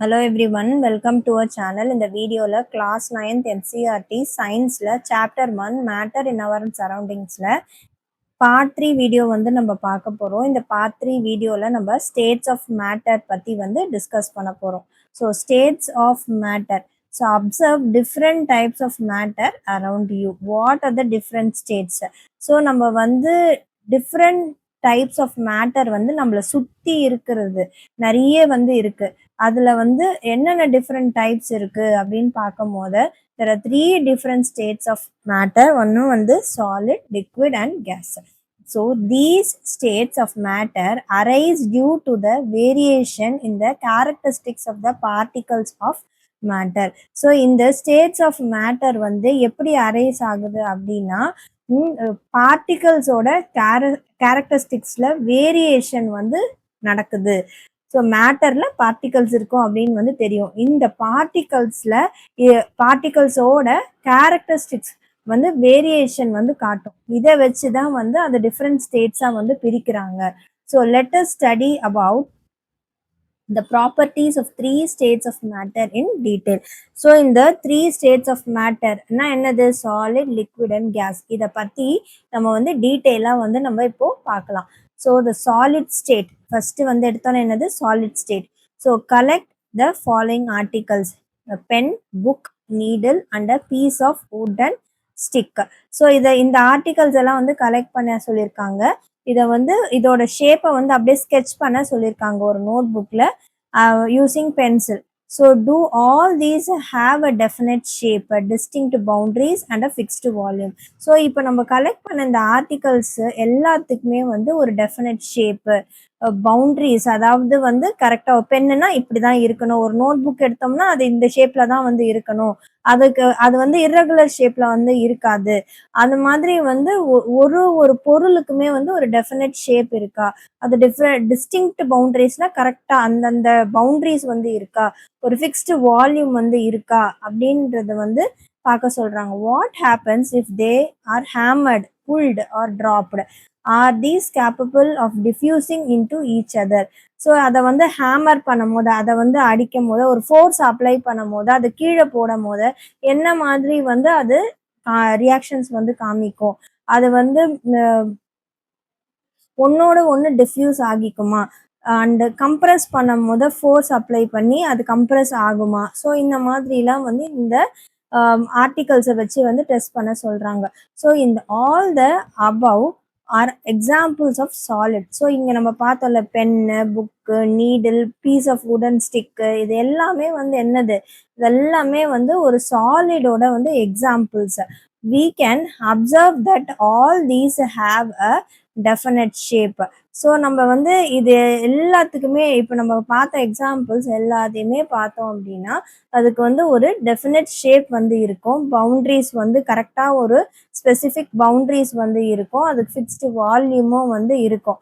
Hello everyone, welcome to our channel. In the video la class 9th NCERT science la chapter 1 matter in our surroundings la part 3 video வந்து நம்ம பார்க்க போறோம். இந்த part 3 வீடியோல நம்ம states of matter பத்தி வந்து டிஸ்கஸ் பண்ண போறோம். So states of matter. So observe different types of matter around you. What are the different states? So நம்ம வந்து different types of matter வந்து நம்மள சுத்தி இருக்கிறது நிறைய வந்து இருக்கு. அதுல வந்து என்னென்ன டிஃப்ரெண்ட் டைப்ஸ் இருக்கு அப்படின்னு பார்க்கும்போது there are three different states of matter. ஒன்னு வந்து solid, liquid and gas. So these states of matter arise due to the variation in the characteristics of the particles of matter. So இந்த states of matter வந்து எப்படி arise ஆகுது அப்படின்னா பார்ட்டிகல்ஸோட கேரக்டரிஸ்டிக்ஸ்ல variation வந்து நடக்குது. So மேட்டர்ல particles இருக்கும் அப்படின்னு வந்து தெரியும். இந்த பார்ட்டிகல்ஸோட கேரக்டரிஸ்டிக்ஸ் வந்து வேரியேஷன் வந்து காட்டும். இதை வச்சுதான் வந்து அந்த டிஃப்ரெண்ட் ஸ்டேட்ஸா வந்து பிரிக்கிறாங்க. So let us study about the properties of three states of matter in detail. So in the three states of matter na என்னது solid, liquid and gas இத பத்தி நம்ம வந்து டீடைலா வந்து நம்ம இப்போ பார்க்கலாம். So the solid state first வந்து எடுத்தோம்னா என்னது solid state. So collect the following articles: a pen, book, needle and a piece of wood and stick. So இந்த ஆர்டிகல்ஸ் எல்லாம் வந்து கலெக்ட் பண்ண சொல்லியிருக்காங்க. இதை வந்து இதோட ஷேப்பை வந்து அப்படியே ஸ்கெட்ச் பண்ண சொல்லியிருக்காங்க ஒரு நோட் புக்ல using pencil. So do all these have a definite shape, distinct boundaries and a fixed volume. So இப்போ நம்ம கலெக்ட் பண்ண இந்த ஆர்டிகல்ஸ் எல்லாத்துக்குமே வந்து ஒரு டெஃபினட் ஷேப்பு, பவுண்டரிஸ், அதாவது வந்து கரெக்டாக பென்னுனா இப்படி தான் இருக்கணும், ஒரு நோட் புக் எடுத்தோம்னா அது இந்த ஷேப்பில் தான் வந்து இருக்கணும், அது வந்து இர்ரெகுலர் ஷேப்ல வந்து இருக்காது. அந்த மாதிரி வந்து ஒரு பொருளுக்குமே வந்து ஒரு டெஃபினட் ஷேப் இருக்கா, அது டிஸ்டிங்க்ட் பவுண்டரிஸ்னா கரெக்டா அந்தந்த பவுண்டரிஸ் வந்து இருக்கா, ஒரு ஃபிக்ஸ்டு வால்யூம் வந்து இருக்கா அப்படின்றது வந்து பார்க்க சொல்றாங்க. What happens if they are hammered, pulled or dropped? Are these capable of diffusing into each other? So அதை வந்து ஹேமர் பண்ணும் போது, அதை வந்து அடிக்கும் போது, ஒரு ஃபோர்ஸ் அப்ளை பண்ணும் போது, அது கீழே போடும் போது என்ன மாதிரி வந்து அது ரியாக்ஷன்ஸ் வந்து காமிக்கும்? அது வந்து ஒன்னோட ஒன்று டிஃப்யூஸ் ஆகிக்குமா? அண்ட் கம்ப்ரஸ் பண்ணும் போது ஃபோர்ஸ் அப்ளை பண்ணி அது கம்ப்ரஸ் ஆகுமா? ஸோ இந்த மாதிரிலாம் வந்து இந்த ஆர்டிகல்ஸை வச்சு வந்து டெஸ்ட் பண்ண சொல்றாங்க. ஸோ இந்த all the above are examples of solid. So இங்கே நம்ம பார்த்தோம்ல pen, book, needle, piece of wooden stick, இது எல்லாமே வந்து என்னது? இதெல்லாமே வந்து ஒரு சாலிடோட வந்து examples. We can observe that all these have a definite shape. So நம்ம வந்து இது எல்லாத்துக்குமே இப்போ நம்ம பார்த்த எக்ஸாம்பிள்ஸ் எல்லாத்தையுமே பார்த்தோம் அப்படின்னா அதுக்கு வந்து ஒரு டெஃபினட் ஷேப் வந்து இருக்கும், பவுண்டரிஸ் வந்து கரெக்டாக ஒரு ஸ்பெசிஃபிக் பவுண்டரிஸ் வந்து இருக்கும், அதுக்கு ஃபிக்ஸ்டு வால்யூமும் வந்து இருக்கும்.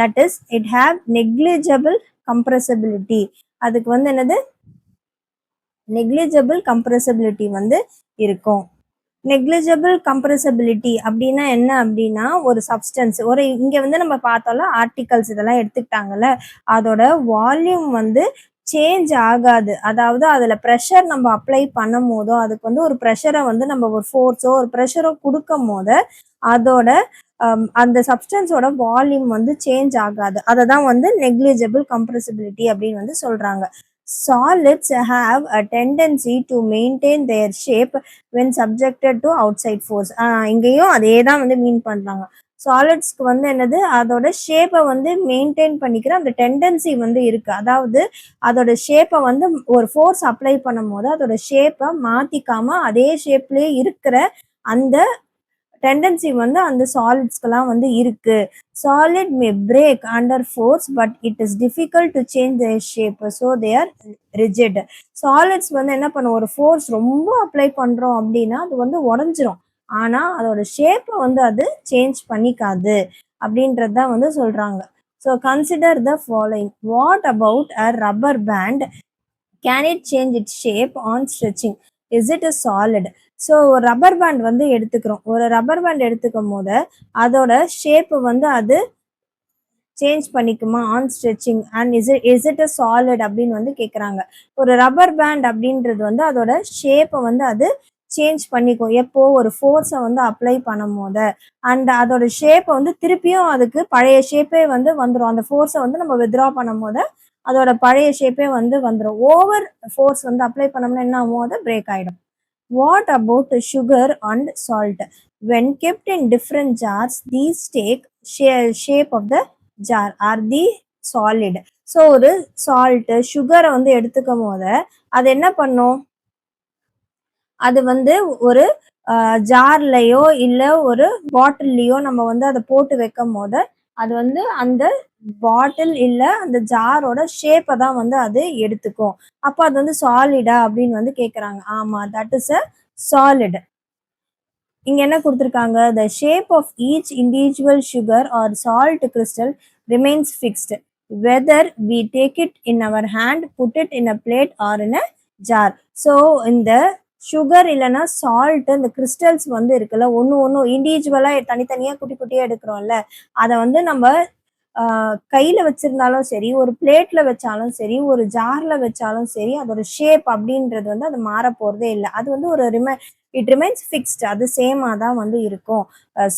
That is it have negligible compressibility. அதுக்கு வந்து என்னது? நெக்லிஜிபிள் கம்ப்ரெசபிலிட்டி வந்து இருக்கும். நெக்லிஜிபிள் கம்ப்ரெசபிலிட்டி அப்படின்னா என்ன அப்படின்னா ஒரு சப்ஸ்டன்ஸ், ஒரு இங்கே வந்து நம்ம பார்த்தோம்ல ஆர்டிகல்ஸ் இதெல்லாம் எடுத்துக்கிட்டாங்கல்ல, அதோட வால்யூம் வந்து சேஞ்ச் ஆகாது. அதாவது அதில் ப்ரெஷர் நம்ம அப்ளை பண்ணும் போதோ, அதுக்கு வந்து ஒரு ப்ரெஷரை வந்து நம்ம ஒரு ஃபோர்ஸோ ஒரு ப்ரெஷரோ கொடுக்கும் போது அதோட அந்த சப்ஸ்டன்ஸோட வால்யூம் வந்து சேஞ்ச் ஆகாது. அதை தான் வந்து நெக்லிஜிபிள் கம்ப்ரெசபிலிட்டி அப்படின்னு வந்து சொல்கிறாங்க. Solids have a tendency to maintain their shape when subjected to outside force. இங்கேயும் அதே தான் வந்து மீன் பண்ணுறாங்க. சாலிட்ஸ்க்கு வந்து என்னது? அதோட ஷேப்பை வந்து மெயின்டைன் பண்ணிக்கிற அந்த டெண்டன்சி வந்து இருக்குது. அதாவது அதோட ஷேப்பை வந்து ஒரு ஃபோர்ஸ் அப்ளை பண்ணும் போது அதோட ஷேப்பை மாற்றிக்காம அதே ஷேப்லேயே இருக்கிற அந்த டெண்டன்சி வந்து அந்த சாலிட்ஸ்க்கெல்லாம் வந்து இருக்கு. Solid may break under force but it is difficult to change their shape, so they are rigid. Solids வந்து என்ன பண்ணும்? ஒரு ஃபோர்ஸ் ரொம்ப அப்ளை பண்ணுறோம் அப்படின்னா அது வந்து உடஞ்சிரும், ஆனால் அதோட ஷேப்பை வந்து அது சேஞ்ச் பண்ணிக்காது அப்படின்றது தான் வந்து சொல்கிறாங்க. So consider the following. What about a rubber band? Can it change it shape on stretching? Is it a solid? So ஒரு ரப்பர் பேண்ட் வந்து எடுத்துக்கிறோம். ஒரு ரப்பர் பேண்ட் எடுத்துக்கும் போது அதோட ஷேப்பு வந்து அது சேஞ்ச் பண்ணிக்குமா on stretching and is it a solid அப்படின்னு வந்து கேட்குறாங்க. ஒரு ரப்பர் பேண்ட் அப்படின்றது வந்து அதோட ஷேப்பை வந்து அது சேஞ்ச் பண்ணிக்கும் எப்போ ஒரு ஃபோர்ஸை வந்து அப்ளை பண்ணும் போது அண்ட் அதோட ஷேப்பை வந்து திருப்பியும் அதுக்கு பழைய ஷேப்பே வந்து வந்துடும். அந்த ஃபோர்ஸை வந்து நம்ம வித்ரா பண்ணும் போது அதோட பழைய ஷேப்பே வந்து வந்துடும். ஓவர் ஃபோர்ஸ் வந்து அப்ளை பண்ணோம்னா என்ன ஆகும், அது பிரேக் ஆகிடும். What about sugar and salt? When kept in different jars, these take shape of the jar. Are they solid? So ஒரு சால்ட்டு சுகரை வந்து எடுத்துக்கும் போது அது என்ன பண்ணும், அது வந்து ஒரு ஜார்லையோ இல்லை ஒரு பாட்டில்லையோ நம்ம வந்து அதை போட்டு வைக்கும் போது அது வந்து அந்த பாட்டில் இல்லை அந்த ஜாரோட ஷேப்பை தான் வந்து அது எடுத்துக்கும். அப்போ அது வந்து சாலிடா அப்படின்னு வந்து கேட்குறாங்க. ஆமாம், தட் இஸ் அ சாலிட். இங்க என்ன கொடுத்துருக்காங்க, the shape of each individual sugar or salt crystal remains fixed whether we take it in our hand, put it in a plate or in a jar. So இந்த sugar இல்லைன்னா salt இந்த crystals வந்து இருக்குல்ல, ஒன்று இண்டிவிஜுவலாக தனித்தனியாக குட்டி குட்டியாக எடுக்கிறோம்ல, அதை வந்து நம்ம கையில் வச்சிருந்தாலும் சரி, ஒரு பிளேட்டில் வச்சாலும் சரி, ஒரு ஜாரில் வச்சாலும் சரி, அதோட ஷேப் அப்படின்றது வந்து அது மாற போகிறதே இல்லை. அது வந்து ஒரு இட் ரிமைன்ஸ் ஃபிக்ஸ்ட். அது சேமாக தான் வந்து இருக்கும்.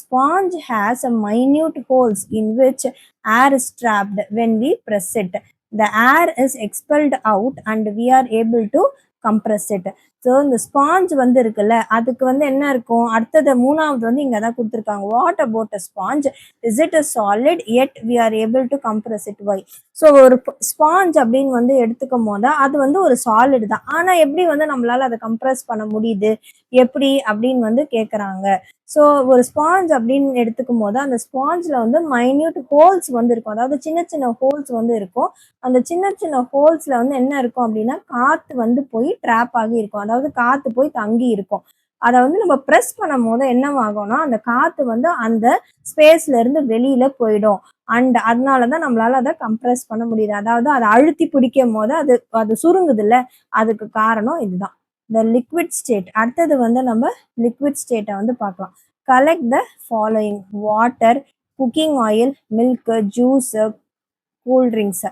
Sponge has a minute holes in which air is trapped when we press it. The air is expelled out and we are able to compress it. So இந்த ஸ்பாஞ்ச் வந்து இருக்குல்ல, அதுக்கு வந்து என்ன இருக்கும், அடுத்தது மூணாவது வந்து இங்கே தான் கொடுத்துருக்காங்க. What about a sponge, is it a solid yet we are able to compress it why. So ஒரு ஸ்பாஞ்ச் அப்படின்னு வந்து எடுத்துக்கும் போது அது வந்து ஒரு சாலிட் தான், ஆனால் எப்படி வந்து நம்மளால அதை கம்ப்ரஸ் பண்ண முடியுது எப்படி அப்படின்னு வந்து கேட்குறாங்க. ஸோ ஒரு ஸ்பாஞ்ச் அப்படின்னு எடுத்துக்கும் போது அந்த ஸ்பாஞ்சில் வந்து மைன்யூட் ஹோல்ஸ் வந்து இருக்கும், அதாவது சின்ன சின்ன ஹோல்ஸ் வந்து இருக்கும். அந்த சின்ன சின்ன ஹோல்ஸில் வந்து என்ன இருக்கும் அப்படின்னா காற்று வந்து போய் ட்ராப் ஆகி இருக்கும், அதாவது காற்று போய் தங்கி இருக்கும். அதை வந்து நம்ம ப்ரெஸ் பண்ணும் போது என்னவாகும்னா அந்த காற்று வந்து அந்த ஸ்பேஸ்ல இருந்து வெளியில போயிடும். அண்ட் அதனால தான் நம்மளால அதை கம்ப்ரெஸ் பண்ண முடியுது, அதாவது அதை அழுத்தி பிடிக்கும் போது அது அது சுருங்குது இல்லை, அதுக்கு காரணம் இதுதான். The liquid state. அடுத்தது வந்து நம்ம லிக்விட் ஸ்டேட்டை வந்து பார்க்கலாம். Collect the following: water, cooking oil, milk, juice, cool drinks.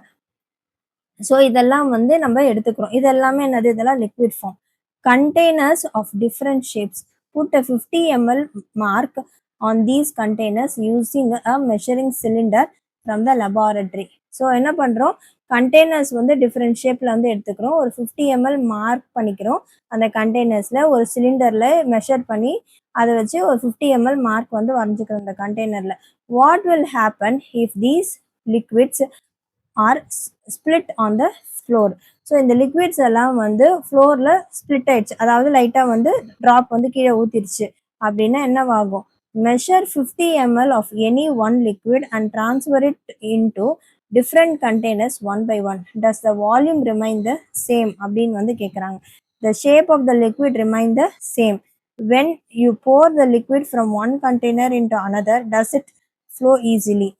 So இதெல்லாம் வந்து நம்ம எடுத்துக்கிறோம். இது எல்லாமே என்னது, இதெல்லாம் liquid form. Containers of different shapes. Put a 50 ml mark on these containers using a measuring cylinder from the laboratory. So என்ன பண்ணுறோம், கண்டெய்னர்ஸ் வந்து டிஃப்ரெண்ட் ஷேப்பில் வந்து எடுத்துக்கிறோம், ஒரு 50 ml மார்க் பண்ணிக்கிறோம் அந்த கண்டெய்னர்ஸில், ஒரு சிலிண்டரில் மெஷர் பண்ணி அதை வச்சு ஒரு 50 ml மார்க் வந்து வரைஞ்சிக்கிறோம் இந்த கண்டெய்னரில். What will happen if these liquids are split on the floor. So இந்த லிக்விட்ஸ் எல்லாம் வந்து ஃப்ளோரில் ஸ்பிளிட் ஆயிடுச்சு, அதாவது லைட்டாக வந்து ட்ராப் வந்து கீழே ஊற்றிடுச்சு அப்படின்னா என்னவாகும், measure 50 ml of any one liquid and transfer it into different containers one by one. Does the volume remain the same அப்படின்னு வந்து கேட்குறாங்க. The shape of the liquid remain the same. when you pour the liquid from one container into another, does it flow easily?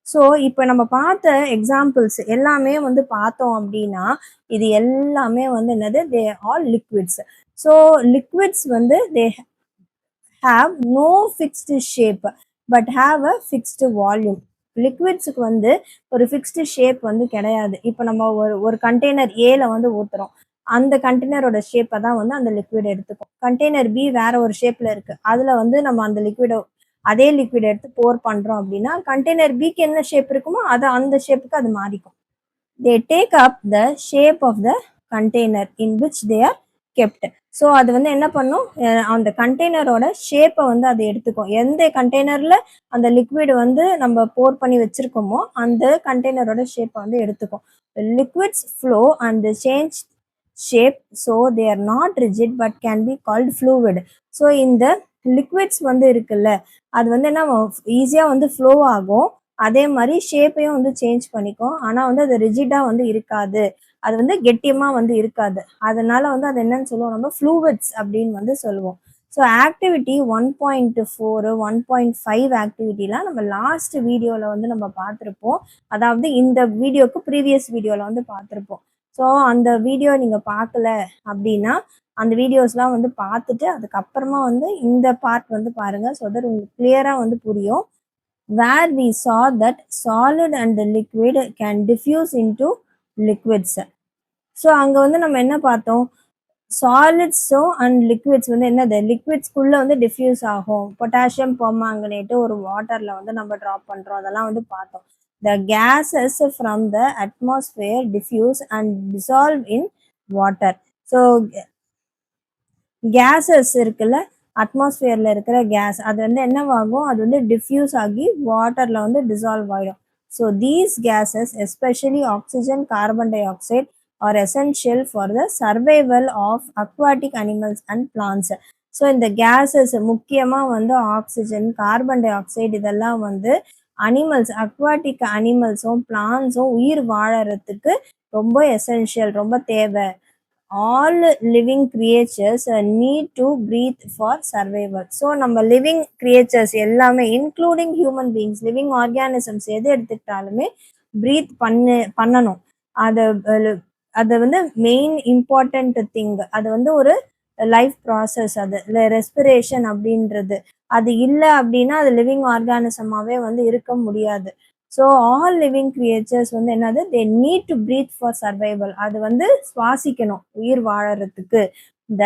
So இப்போ நம்ம பார்த்த examples எல்லாமே வந்து பார்த்தோம் அப்படின்னா இது எல்லாமே வந்து என்னது, they all liquids. So liquids வந்து they have no fixed shape but have a fixed volume. லிக்விட்ஸுக்கு வந்து ஒரு ஃபிக்ஸ்டு ஷேப் வந்து கிடையாது. இப்போ நம்ம ஒரு கண்டெய்னர் ஏல வந்து ஊற்றுறோம், அந்த கண்டெய்னரோட ஷேப்பை தான் வந்து அந்த லிக்விட் எடுத்துக்கும். கண்டெய்னர் பி வேற ஒரு ஷேப்ல இருக்கு, அதுல வந்து நம்ம அந்த லிக்விடை அதே லிக்விட் எடுத்து போர் பண்றோம் அப்படின்னா கண்டெய்னர் பிக்கு என்ன ஷேப் இருக்குமோ அதை அந்த ஷேப்புக்கு அது மாறிக்கும். They take up the shape of the container in which they are kept. So அது வந்து என்ன பண்ணும், அந்த கண்டெய்னரோட ஷேப்பை வந்து அது எடுத்துக்கும். எந்த கண்டெய்னரில் அந்த லிக்விட் வந்து நம்ம போர் பண்ணி வச்சுருக்கோமோ அந்த கண்டெய்னரோட ஷேப்பை வந்து எடுத்துக்கும். Liquids flow and change shape, so they R not rigid but can be called fluid. So இந்த லிக்விட்ஸ் வந்து இருக்குல்ல, அது வந்து என்ன ஈஸியாக வந்து ஃப்ளோ ஆகும், அதே மாதிரி ஷேப்பையும் வந்து சேஞ்ச் பண்ணிக்கும், ஆனால் வந்து அது ரிஜிடாக வந்து இருக்காது, அது வந்து கெட்டியமாக வந்து இருக்காது. அதனால வந்து அது என்னன்னு சொல்லுவோம், நம்ம ஃப்ளூவிட்ஸ் அப்படின்னு வந்து சொல்லுவோம். ஸோ ஆக்டிவிட்டி 1.4 1.5 ஆக்டிவிட்டிலாம் நம்ம லாஸ்ட் வீடியோவில் வந்து நம்ம பார்த்துருப்போம், அதாவது இந்த வீடியோக்கு ப்ரீவியஸ் வீடியோவில் வந்து பார்த்துருப்போம். ஸோ அந்த வீடியோ நீங்கள் பார்க்கல அப்படின்னா அந்த வீடியோஸ்லாம் வந்து பார்த்துட்டு அதுக்கப்புறமா வந்து இந்த பார்ட் வந்து பாருங்கள், ஸோ தட் உங்களுக்கு கிளியராக வந்து புரியும். where we saw that solid and liquid can diffuse into liquids. So அங்கே வந்து நம்ம என்ன பார்த்தோம், சாலிட்ஸும் அண்ட் லிக்விட்ஸ் வந்து என்னது, லிக்விட்ஸ்குள்ளே வந்து டிஃப்யூஸ் ஆகும். பொட்டாசியம் பெர்மாங்கனேட்டு ஒரு வாட்டரில் வந்து நம்ம ட்ராப் பண்ணுறோம், அதெல்லாம் வந்து பார்த்தோம். The gases from the atmosphere diffuse and dissolve in water. So gases இருக்குல்ல, அட்மாஸ்பியரில் இருக்கிற கேஸ் அது வந்து என்னவாகும், அது வந்து டிஃப்யூஸ் ஆகி வாட்டரில் வந்து டிசால்வ் ஆகிடும். So these gases especially oxygen, carbon dioxide are essential for the survival of aquatic animals and plants. So இந்த கேஸஸ் முக்கியமாக வந்து ஆக்சிஜன், கார்பன் டை ஆக்சைடு இதெல்லாம் வந்து அனிமல்ஸ், அக்வாட்டிக் அனிமல்ஸும் பிளான்ஸும் உயிர் வாழறதுக்கு ரொம்ப எசென்ஷியல், ரொம்ப தேவை. all living creatures need to breathe for survival. So நம்ம லிவிங் கிரியேச்சர்ஸ் எல்லாமே including human beings, living organisms எது எடுத்துக்கிட்டாலுமே ப்ரீத் பண்ணணும். அதை அது வந்து மெயின் இம்பார்ட்டண்ட் திங். அது வந்து ஒரு லைஃப் ப்ராசஸ், அது ரெஸ்பிரேஷன் அப்படின்றது. அது இல்லை அப்படின்னா அது லிவிங் ஆர்கானிசமாகவே வந்து இருக்க முடியாது. ஸோ ஆல் லிவிங் கிரியேச்சர்ஸ் வந்து என்னது, they need to breathe for survival. அது வந்து சுவாசிக்கணும் உயிர் வாழறதுக்கு. The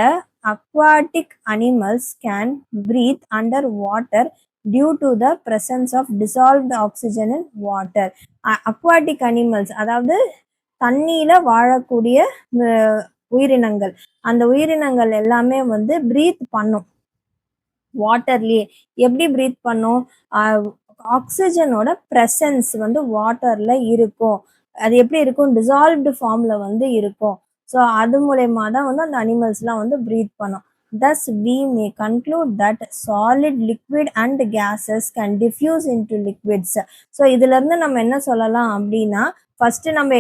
aquatic animals can breathe under water due to the presence of dissolved oxygen in water. Aquatic animals அதாவது தண்ணியில வாழக்கூடிய உயிரினங்கள், அந்த உயிரினங்கள் எல்லாமே வந்து பிரீத் பண்ணும் வாட்டர்லயே. எப்படி பிரீத் பண்ணும், ஆக்சிஜனோட ப்ரெசன்ஸ் வந்து வாட்டர்ல இருக்கும். அது எப்படி இருக்கும், டிசால்வ்டு ஃபார்ம்ல வந்து இருக்கும். ஸோ அது மூலயமா தான் வந்து அந்த அனிமல்ஸ்லாம் வந்து பிரீத் பண்ணும். Thus we may conclude that solid, liquid and gases can diffuse into liquids. So இதுல இருந்து நம்ம என்ன சொல்லலாம் அப்படின்னா, ஃபர்ஸ்ட் நம்ம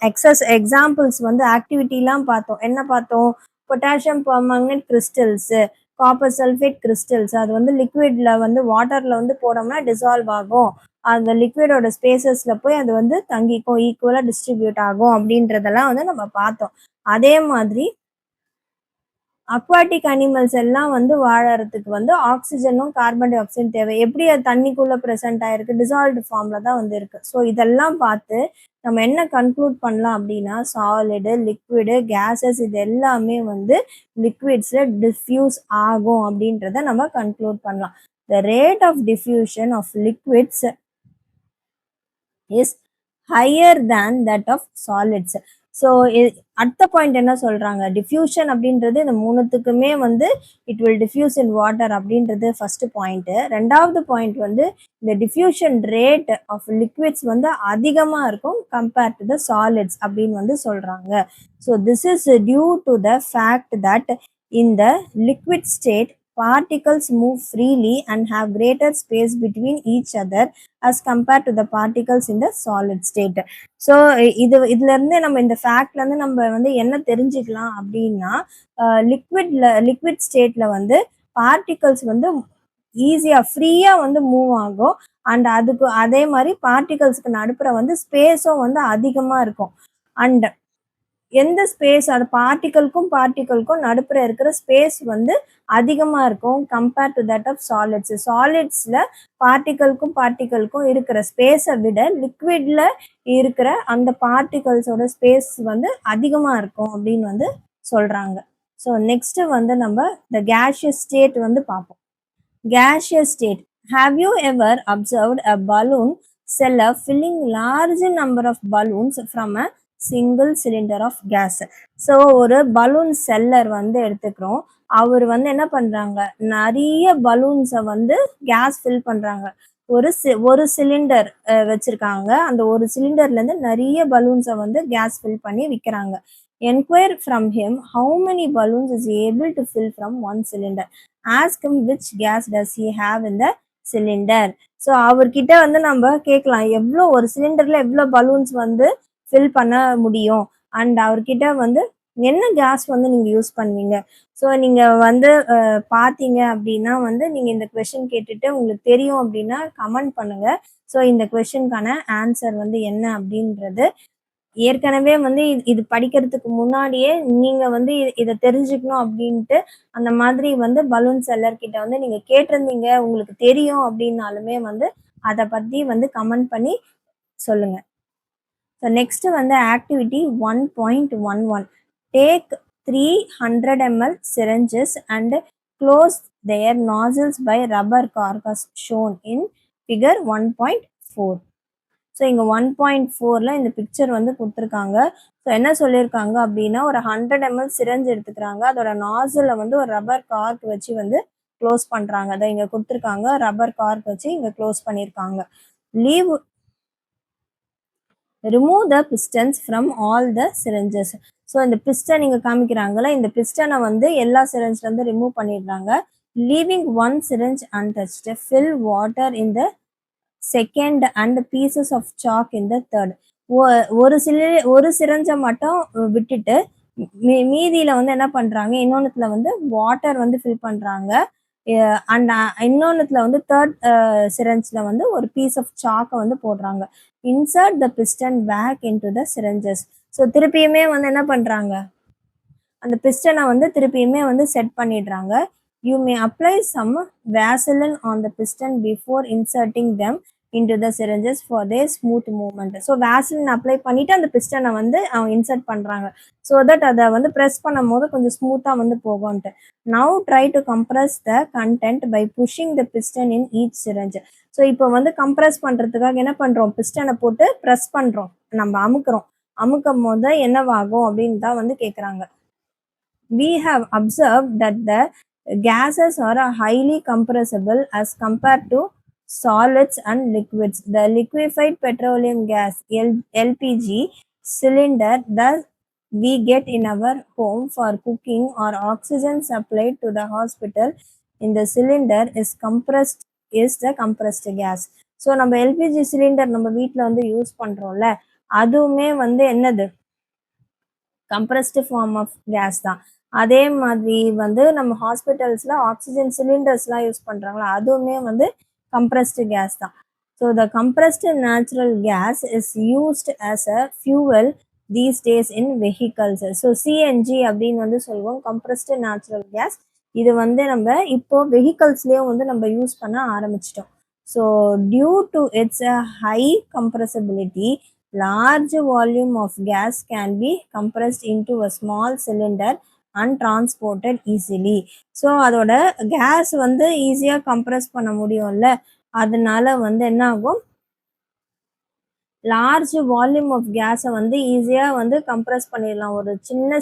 எக்ஸாம்பிள்ஸ் வந்து ஆக்டிவிட்டிலாம் பார்த்தோம். என்ன பார்த்தோம், potassium permanganate crystals, copper sulphate crystals, அது வந்து லிக்விட்ல வந்து வாட்டர்ல வந்து போடோம்னா டிசால்வ் ஆகும். அந்த லிக்விடோட ஸ்பேசஸ்ல போய் அது வந்து தங்கிக்கும், ஈக்குவலா டிஸ்ட்ரிபியூட் ஆகும் அப்படின்றதெல்லாம் வந்து நம்ம பார்த்தோம். அதே மாதிரி அக்வாட்டிக் அனிமல்ஸ் எல்லாம் வந்து வாழறதுக்கு வந்து ஆக்சிஜனும் கார்பன் டை ஆக்சைடும் தேவை. எப்படி அது தண்ணிக்குள்ள ப்ரெசென்ட் ஆயிருக்கு, டிசால்வ்டு ஃபார்ம்ல தான் வந்து இருக்கு. ஸோ இதெல்லாம் பார்த்து நம்ம என்ன கன்க்ளூட் பண்ணலாம் அப்படின்னா, சாலிடு, லிக்விடு, கேஸஸ் இது எல்லாமே வந்து லிக்விட்ஸ்ல டிஃப்யூஸ் ஆகும் அப்படின்றத நம்ம கன்க்ளூட் பண்ணலாம். The rate of diffusion of liquids is higher than that of solids. So அடுத்த பாயிண்ட் என்ன சொல்றாங்க, டிஃப்யூஷன் அப்படின்றது இந்த மூணுத்துக்குமே வந்து it will diffuse in water அப்படின்றது ஃபர்ஸ்ட் பாயிண்ட். ரெண்டாவது பாயிண்ட் வந்து இந்த டிஃப்யூஷன் ரேட் ஆஃப் லிக்விட்ஸ் வந்து அதிகமாக இருக்கும் கம்பேர்ட் டு த சாலிட்ஸ் அப்படின்னு வந்து சொல்றாங்க. So this is due to the fact that in the liquid state particles move freely and have greater space between each other as compared to the particles in the solid state. So இதுல இருந்து நம்ம இந்த ஃபேக்ட்ல இருந்து நம்ம வந்து என்ன தெரிஞ்சுக்கலாம் அப்படின்னா, லிக்விட் ஸ்டேட்ல வந்து பார்ட்டிகல்ஸ் வந்து ஈஸியா ஃப்ரீயா வந்து மூவ் ஆகும். அண்ட் அதுக்கு அதே மாதிரி பார்ட்டிகல்ஸ்க்கு நடுப்புற வந்து ஸ்பேஸும் வந்து அதிகமா இருக்கும். அண்ட் எந்த ஸ்பேஸ், அது பார்ட்டிகலுக்கும் நடுப்புற இருக்கிற ஸ்பேஸ் வந்து அதிகமாக இருக்கும் compared to that of solids. சாலிட்ஸில் பார்ட்டிகலுக்கும் இருக்கிற ஸ்பேஸை விட லிக்விட்ல இருக்கிற அந்த பார்ட்டிகல்ஸோட ஸ்பேஸ் வந்து அதிகமாக இருக்கும் அப்படின்னு வந்து சொல்கிறாங்க. ஸோ நெக்ஸ்ட் வந்து நம்ம இந்த கேஷியஸ் ஸ்டேட் வந்து பார்ப்போம். Gaseous state. Have you ever observed a balloon seller filling large number of balloons from a single cylinder of gas? So ஒரு பலூன் செல்லர் வந்து எடுத்துக்கிறோம். அவர் வந்து என்ன பண்றாங்க, நிறைய பலூன்ஸை வந்து கேஸ் ஃபில் பண்றாங்க. ஒரு சிலிண்டர் வச்சிருக்காங்க. அந்த ஒரு சிலிண்டர்ல இருந்து நிறைய பலூன்ஸை வந்து கேஸ் ஃபில் பண்ணி விற்கிறாங்க. Enquire from him how many balloons is able to fill from one cylinder. Ask him which gas does he have in the cylinder. So அவர்கிட்ட வந்து நம்ம கேட்கலாம், எவ்வளோ ஒரு சிலிண்டர்ல எவ்வளோ பலூன்ஸ் வந்து ஃபில் பண்ண முடியும், அண்ட் அவர்கிட்ட வந்து என்ன கேஸ் வந்து நீங்கள் யூஸ் பண்ணுவீங்க. ஸோ நீங்கள் வந்து பார்த்தீங்க அப்படின்னா வந்து நீங்கள் இந்த கொஷின் கேட்டுட்டு உங்களுக்கு தெரியும் அப்படின்னா கமெண்ட் பண்ணுங்க. ஸோ இந்த கொஷினுக்கான ஆன்சர் வந்து என்ன அப்படின்றது ஏற்கனவே வந்து இது படிக்கிறதுக்கு முன்னாடியே நீங்கள் வந்து இதை தெரிஞ்சுக்கணும் அப்படின்ட்டு அந்த மாதிரி வந்து பலூன் செல்லர் கிட்ட வந்து நீங்கள் கேட்டிருந்தீங்க, உங்களுக்கு தெரியும் அப்படின்னாலுமே வந்து அதை பத்தி வந்து கமெண்ட் பண்ணி சொல்லுங்க. ஸோ நெக்ஸ்ட் வந்து activity 1.11. Take 300 ml syringes and close their nozzles by rubber cork as shown in figure 1.4. So இங்கே 1.4ல் இந்த பிக்சர் வந்து கொடுத்துருக்காங்க. ஸோ என்ன சொல்லியிருக்காங்க அப்படின்னா, ஒரு 100 ml சிரஞ்ச் எடுத்துக்கிறாங்க. அதோட நாசில் வந்து ஒரு ரப்பர் கார்க் வச்சு வந்து க்ளோஸ் பண்ணுறாங்க. அதை இங்கே கொடுத்துருக்காங்க, ரப்பர் கார்க் வச்சு இங்கே க்ளோஸ் பண்ணியிருக்காங்க. Leave remove the pistons from all the syringes. So இந்த பிஸ்டன் இங்கே காமிக்கிறாங்களா, இந்த பிஸ்டனை வந்து எல்லா சிரஞ்ச்லேருந்து ரிமூவ் பண்ணிடுறாங்க. Leaving one syringe untouched, fill water in the second and pieces of chalk in the third. ஒரு சிரஞ்சை மட்டும் விட்டுட்டு மீதியில் வந்து என்ன பண்ணுறாங்க, இன்னொன்றுத்துல வந்து வாட்டர் வந்து ஃபில் பண்ணுறாங்க. அண்ட் இன்னொன்றுத்துல வந்து தேர்ட் சிரஞ்சில் வந்து ஒரு பீஸ் ஆஃப் சாக்கை வந்து போடுறாங்க. Insert the piston back into the syringes. So திருப்பியுமே வந்து என்ன பண்ணுறாங்க, அந்த பிஸ்டனை வந்து திருப்பியுமே வந்து செட் பண்ணிடுறாங்க. You may apply some Vaseline on the piston before inserting them into the syringes for their smooth movement. So Vaseline apply பண்ணிவிட்டு அந்த பிஸ்டனை வந்து அவங்க இன்சர்ட் பண்ணுறாங்க. ஸோ தட் அதை வந்து ப்ரெஸ் பண்ணும் போது கொஞ்சம் ஸ்மூத்தாக வந்து போகும்ன்ட்டு. Now try to compress the content by pushing the piston in each syringe. So இப்போ வந்து கம்ப்ரஸ் பண்ணுறதுக்காக என்ன பண்ணுறோம், பிஸ்டனை போட்டு ப்ரெஸ் பண்ணுறோம், நம்ம அமுக்கும் போது என்னவாகும் அப்படின்னு தான் வந்து கேட்குறாங்க. We have observed that the gases are highly compressible as compared to solids and liquids. The liquefied petroleum gas LPG cylinder that we get in our home for cooking or oxygen supplied to the hospital in the cylinder is the compressed gas. So நம்ம LPG cylinder நம்ம வீட்டில் வந்து use பண்ணுறோம்ல, அதுவுமே வந்து என்னது, compressed form of case தான். அதே மாதிரி வந்து நம்ம ஹாஸ்பிட்டல்ஸில் ஆக்சிஜன் சிலிண்டர்ஸ்லாம் யூஸ் பண்ணுறாங்களா, அதுவுமே வந்து கம்ப்ரஸ்டு கேஸ் தான். So the compressed natural gas is used as a fuel these days in vehicles. So CNG அப்படின்னு வந்து சொல்லுவோம், கம்ப்ரஸ்டு நேச்சுரல் கேஸ். இது வந்து நம்ம இப்போ வெஹிக்கல்ஸ்லேயும் வந்து நம்ம யூஸ் பண்ண ஆரம்பிச்சிட்டோம். So due to its a high compressibility, large volume of gas can be compressed into a small cylinder and transported easily. So அதோட கேஸ் வந்து ஈஸியாக கம்ப்ரெஸ் பண்ண முடியும்ல, அதனால வந்து என்ன ஆகும், லார்ஜ் வால்யூம் ஆஃப் கேஸை வந்து ஈஸியாக வந்து கம்ப்ரெஸ் பண்ணிடலாம் ஒரு சின்ன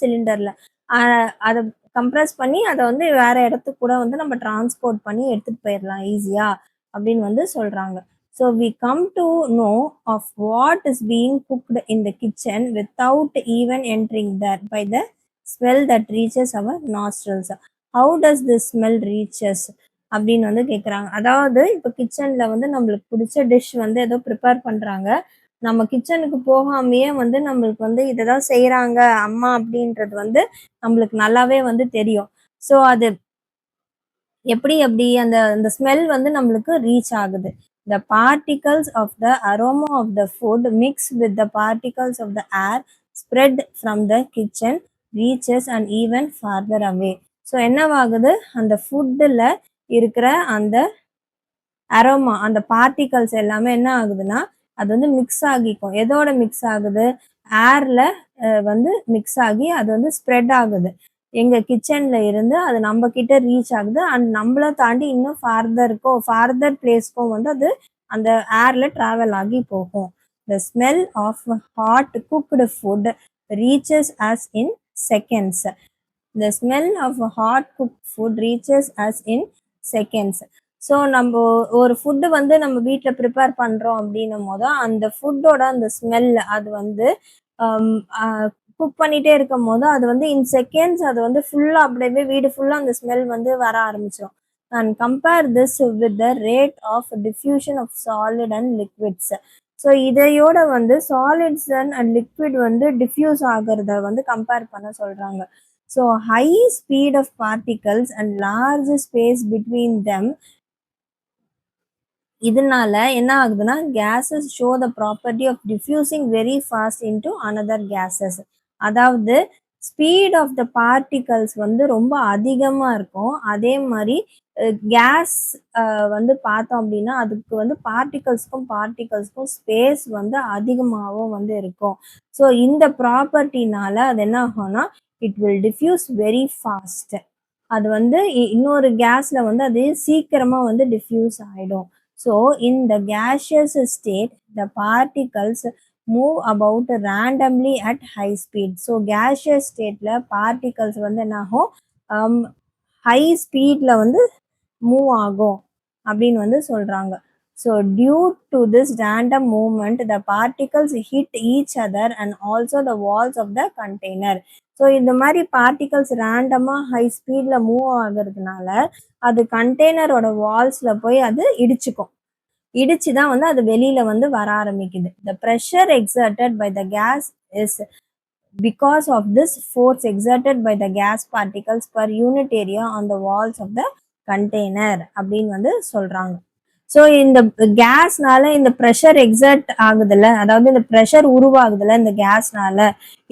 சிலிண்டரில். அதை கம்ப்ரெஸ் பண்ணி அதை வந்து வேற இடத்துக்கு கூட வந்து நம்ம டிரான்ஸ்போர்ட் பண்ணி எடுத்துகிட்டு போயிடலாம் ஈஸியாக அப்படின்னு வந்து சொல்கிறாங்க. So we come to know of what is being cooked in the kitchen without even entering there by the smell that reaches our nostrils. How does this smell reaches அப்படின்னு வந்து கேட்குறாங்க. அதாவது இப்போ கிச்சனில் வந்து நம்மளுக்கு பிடிச்ச டிஷ் வந்து ஏதோ ப்ரிப்பேர் பண்ணுறாங்க, நம்ம கிச்சனுக்கு போகாமையே வந்து நம்மளுக்கு வந்து இதை தான் செய்கிறாங்க அம்மா அப்படின்றது வந்து நம்மளுக்கு நல்லாவே வந்து தெரியும். ஸோ அது அப்படி அந்த ஸ்மெல் வந்து நம்மளுக்கு ரீச் ஆகுது. The particles of the aroma of the food mix with the particles of the air spread from the kitchen reaches and even farther away. So என்னவாகுது, அந்த ஃபுட்டில் இருக்கிற அந்த அரோமா, அந்த பார்ட்டிகல்ஸ் எல்லாமே என்ன ஆகுதுன்னா அது வந்து மிக்ஸ் ஆகிக்கும். எதோட மிக்ஸ் ஆகுது, ஏரில் வந்து மிக்ஸ் ஆகி அது வந்து ஸ்ப்ரெட் ஆகுது. எங்கள் கிச்சனில் இருந்து அது நம்ம கிட்ட ரீச் ஆகுது. அண்ட் நம்மளை தாண்டி இன்னும் ஃபார்தர் பிளேஸ்க்கும் வந்து அது அந்த ஏரில் ட்ராவல் ஆகி போகும். The smell of hot cooked food reaches us in seconds. The smell of hot cook food reaches us in seconds. So நம்ம ஒரு ஃபுட்டு வந்து நம்ம வீட்டில் ப்ரிப்பேர் பண்ணுறோம் அப்படின்னும் போது அந்த ஃபுட்டோட அந்த ஸ்மெல் அது வந்து குக் பண்ணிகிட்டே இருக்கும் போது அது வந்து இன் செகண்ட்ஸ் அது வந்து ஃபுல்லாக அப்படியே வீடு ஃபுல்லாக அந்த ஸ்மெல் வந்து வர ஆரம்பிச்சிடும். And compare this with the rate of diffusion of solid and liquids. So இதையோட வந்து சாலிட்ஸ் அண்ட் லிக்விட் வந்து டிஃப்யூஸ் ஆகிறத வந்து கம்பேர் பண்ண சொல்கிறாங்க. So high speed of particles and large space between them, இதனால என்ன ஆகுதுன்னா gases show the property of diffusing very fast into another gases. அதாவது ஸ்பீட் ஆஃப் த பார்ட்டிகல்ஸ் வந்து ரொம்ப அதிகமா இருக்கும். அதே மாரி கேஸ் வந்து பார்த்தோம் அப்படின்னா, அதுக்கு வந்து பார்ட்டிகல்ஸ்க்கும் ஸ்பேஸ் வந்து அதிகமாவும் வந்து இருக்கும். ஸோ இந்த ப்ராப்பர்ட்டினால அது என்ன ஆகும்னா, it will diffuse very fast. அது வந்து இன்னொரு கேஸ்ல வந்து அது சீக்கிரமா வந்து டிஃப்யூஸ் ஆயிடும். So in the gaseous state the particles move about randomly at high speed. So gaseous ஸ்டேட்ல பார்ட்டிகல்ஸ் வந்து என்ன ஆகும், ஹை ஸ்பீட்ல வந்து மூவ் ஆகும் அப்படின்னு வந்து சொல்றாங்க. So due to this random movement the particles hit each other and also the walls of the container. So இந்த மாதிரி பார்ட்டிகல்ஸ் ரேண்டமாக ஹை ஸ்பீடில் மூவ் ஆகுறதுனால அது கண்டெய்னரோட வால்ஸில் போய் அது இடிச்சுக்கும். இடிச்சு தான் வந்து அது வெளியில வந்து வர ஆரம்பிக்குது. The pressure exerted by the gas is because of this force exerted by the gas particles per unit area on the walls of the container அப்படின்னு வந்து சொல்றாங்க. ஸோ இந்த கேஸ்னால இந்த ப்ரெஷர் எக்ஸர்ட் ஆகுதுல்ல, அதாவது இந்த ப்ரெஷர் உருவாகுதுல்ல இந்த கேஸ்னால,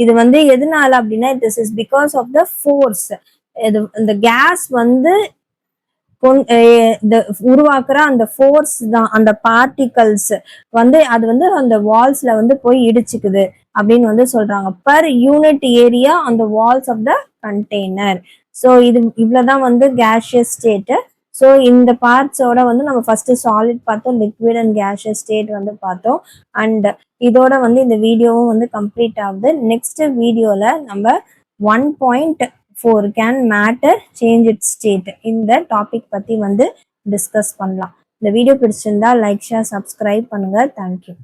இது வந்து எதனால அப்படின்னா this is because of the force. இது இந்த கேஸ் வந்து உருவாக்குற அந்த ஃபோர்ஸ் தான், அந்த பார்ட்டிகல்ஸ் வந்து அது வந்து அந்த வால்ஸ்ல வந்து போய் இடிச்சுக்குது அப்படின்னு வந்து சொல்றாங்க. பர் யூனிட் ஏரியா அந்த walls of the container. So இது இவ்வளவுதான் வந்து கேஷியஸ் ஸ்டேட்டு. ஸோ இந்த பார்ட்ஸோட வந்து நம்ம ஃபர்ஸ்ட் சாலிட் பார்த்தோம், லிக்விட் அண்ட் கேஷியஸ் ஸ்டேட் வந்து பார்த்தோம். அண்ட் இதோட வந்து இந்த வீடியோவும் வந்து கம்ப்ளீட் ஆகுது. நெக்ஸ்ட் வீடியோல நம்ம 1.4 can matter change it's state இந்த டாபிக் பத்தி வந்து டிஸ்கஸ் பண்ணலாம். இந்த வீடியோ பிடிச்சிருந்தா லைக், ஷேர், சப்ஸ்கிரைப் பண்ணுங்க. தேங்க்யூ.